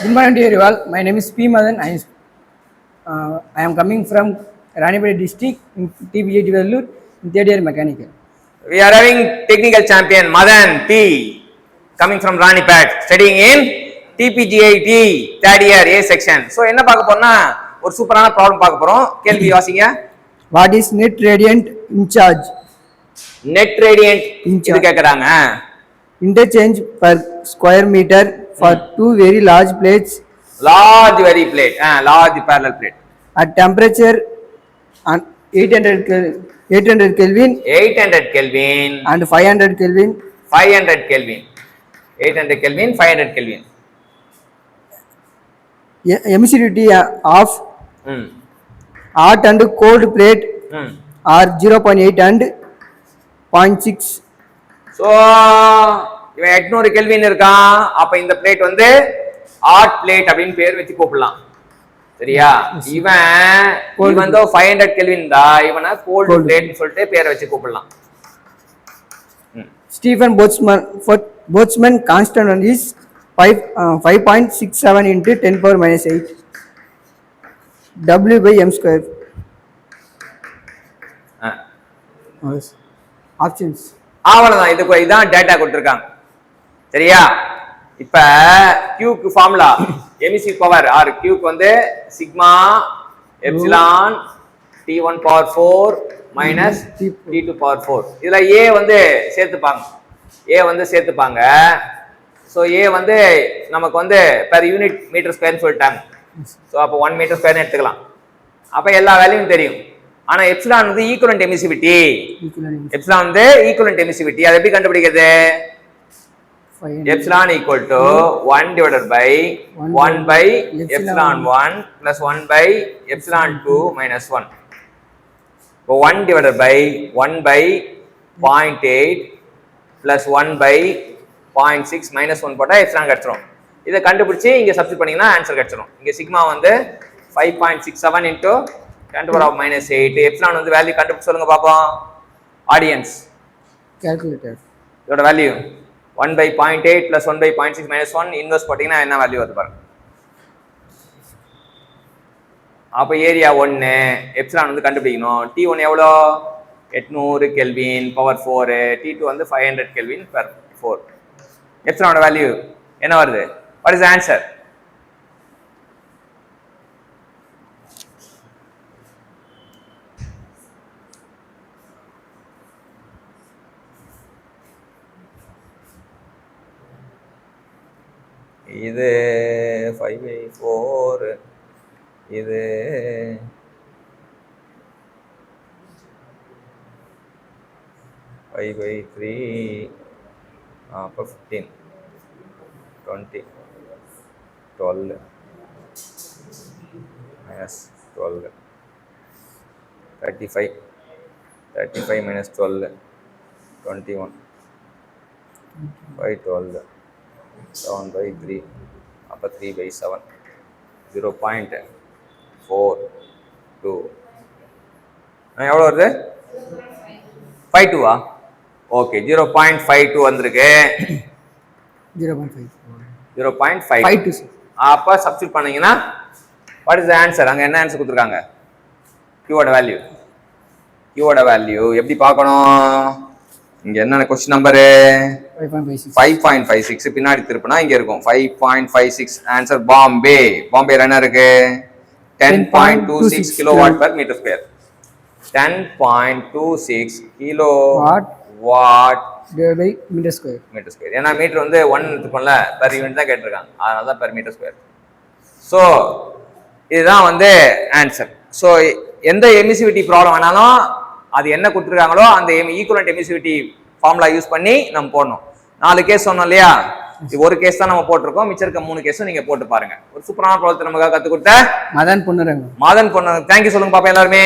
Good morning to you all. My name is P. Madan. I am coming from Ranipet district in TBJ Vellur in third year mechanical. We are having technical champion Madan P. coming from Ranipet, studying in TPGIT third year A section. So என்ன பார்க்க போறோம்னா ஒரு சூப்பரான problem பார்க்க போறோம். கேள்வி வாசிங்க. What is net radiant in charge? Net radiant இது கேக்குறாங்க. Interchange per square meter for two very large plates. Large very plate, large parallel plate. At temperature 800 Kelvin 800 Kelvin and 500 Kelvin. 500 Kelvin. 800 Kelvin, 500 Kelvin. Emissivity of hot and cold plate are 0.8 and 0.6. So இவன் 800 kelvin இருக்கான். அப்ப இந்த plate வந்து hot plate அப்படின்னு பேர் வச்சு கூப்பிடலாம். சரியா? இவன் வந்து 500 கெல்வின் தான். இவனை கோல்ட் பிளேட்னு சொல்லிட்டு பேரை வச்சு கூப்பிடலாம். Stephen Boltzmann constant is 5.67 into 10 power minus 8 W by m square. Options. அவ்வளவுதான். இதுக்கு இதான் டேட்டா கொடுத்துருக்காங்க. சரியா? இப்ப Qக்கு ஃபார்முலா எமிசிவ் பவர் ஆர் Qக்கு வந்து sigma epsilon T1 power 4 minus T2 power 4. இதுல A வந்து சேர்த்துப்பாங்க. A வந்து சேர்த்துப்பாங்க. ஸோ A வந்து நமக்கு வந்து பெர் யூனிட் மீட்டர் ஸ்கொயர்னு சொல்லிட்டாங்க. ஸோ அப்போ 1 மீட்டர் ஸ்கொயர்னு எடுத்துக்கலாம். அப்போ எல்லா வேல்யூவும் தெரியும். ஆனா எப்சிலான் வந்து ஈக்குவலன்ட் எமிசிவிட்டி. எப்சிலான் வந்து ஈக்குவலன்ட் எமிசிவிட்டி. அதை எப்படி கண்டுபிடிக்கிறது? epsilon equal to 1 divided by 1 by epsilon 1 plus 1 by epsilon 2 minus 1. So 1 divided by 1 by 0.8 plus 1 by 0.6 minus 1 போட்டா epsilon கிடைச்சிரும். இதை கண்டுபிடிச்சு இங்க சப்ஸ்டிட் பண்ணீங்கன்னா ஆன்சர் கிடைச்சிரும். இங்க சிக்மா வந்து 5.67 into 10 to the power minus 8. epsilon வந்து வேல்யூ கண்டுபிடிச்சு சொல்லுங்க பாப்போம். Audience Calculator. இதோட value 1 by 0.8 plus 1 by 0.6 minus 1 inverse போட்டீங்கன்னா என்ன வேல்யூ வருது பாருங்க. அப்ப ஏரியா 1 எப்சிலான் வந்து கண்டுபிடிக்கணும். T1 எவ்வளோ? 800 கெல்வின் பவர் 4. T2 வந்து 500 கெல்வின் பர் 4. எப்சிலானோட வேல்யூ என்ன வருது? What is answer? இது 5/4 இது 5/3 அப்போ 15 20 12 minus 12 35 minus 12 21 5 12 7 by 3 அப்போ 3 by 7 0.42 எவ்வளோ வருது? 52 ஓகே 0.52 வந்திருக்கு. 0.52 அப்போ சப்ஸ்டிட் பண்ணீங்கன்னா வாட் இஸ் த ஆன்சர்? அங்கே என்ன ஆன்சர் கொடுத்துருக்காங்க? Qவோட வேல்யூ எப்படி பார்க்கணும்? இங்க என்ன கொஸ்டின் நம்பரு? 5.56 பின்னாடி திருப்பினா இங்க இருக்கும் 5.56. ஆன்சர் பாம்பே என்ன இருக்கு? 10.26 கிலோவாட் பெர் மீட்டர் ஸ்கொயர். 10.26 கிலோவாட் divided by meter square. ஏன்னா மீட்டர் வந்து 1 எடுத்துக்கோம்ல, பெர் யூனிட் தான் கேட்டிருக்காங்க. அதனால தான் பெர் மீட்டர் ஸ்கொயர். ஸோ இதுதான் வந்து ஆன்சர். ஸோ எந்த எமிசிவிட்டி ப்ராப்ளம் வேணாலும் அது என்ன கொடுத்துருக்காங்களோ அந்த ஈக்குவலன்ட் எமிசிவிட்டி ஃபார்முலா யூஸ் பண்ணி நம்ம போடணும். 4 கேஸ் சொன்னோம் இல்லையா? இது ஒரு கேஸ் தான் நம்ம போட்டிருக்கோம். மிச்சம் இருக்க 3 கேஸும் நீங்க போட்டு பாருங்க. ஒரு சூப்பரான ப்ராப்ளத்தை நமக்காக கத்து கொடுத்த மதன் பொன்னுரங்கம். தேங்க்யூ சொல்லுங்க பாப்பா எல்லாருமே.